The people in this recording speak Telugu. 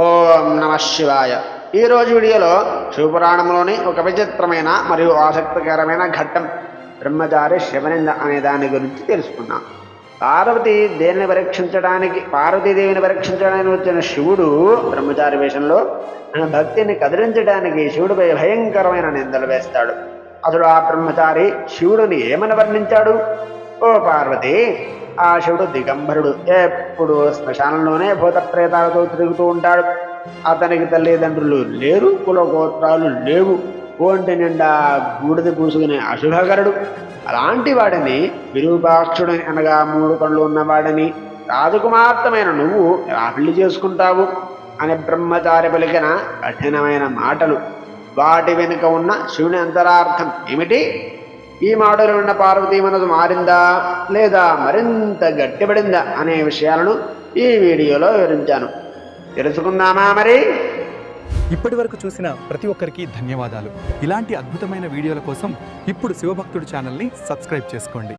ఓం నమ శివాయ. ఈరోజు వీడియోలో శివపురాణంలోని ఒక విచిత్రమైన మరియు ఆసక్తికరమైన ఘట్టం బ్రహ్మచారి శివనింద అనే దాని గురించి తెలుసుకున్నాం. పార్వతీదేవిని పరీక్షించడానికి వచ్చిన శివుడు బ్రహ్మచారి వేషంలో భక్తిని కదిలించడానికి శివుడిపై భయంకరమైన నిందలు వేస్తాడు. అసలు ఆ బ్రహ్మచారి శివుడిని ఏమని వర్ణించాడు? ఓ పార్వతి, ఆ శివుడు దిగంబరుడు, ఎప్పుడు శ్మశానంలోనే భూత ప్రేతాలతో తిరుగుతూ ఉంటాడు. అతనికి తల్లిదండ్రులు లేరు, కులగోత్రాలు లేవు, ఒంటి నిండా బూడిద పూసుకునే అశుభకరుడు. అలాంటి వాడిని విరూపాక్షుడిని అనగా 3 కళ్ళు ఉన్నవాడిని రాజకుమార్తెమైన నువ్వు ఎలా పెళ్లి చేసుకుంటావు అని బ్రహ్మచారి పలికిన కఠినమైన మాటలు. వాటి వెనుక ఉన్న శివుని అంతరార్థం ఏమిటి? ఈ మాటలు విన్న పార్వతీ మనసు మారిందా లేదా మరింత గట్టిపడిందా అనే విషయాలను ఈ వీడియోలో వివరించాను. తెలుసుకుందామా మరి? ఇప్పటి వరకు చూసిన ప్రతి ఒక్కరికి ధన్యవాదాలు. ఇలాంటి అద్భుతమైన వీడియోల కోసం ఇప్పుడు శివభక్తుడు ఛానల్ని సబ్స్క్రైబ్ చేసుకోండి.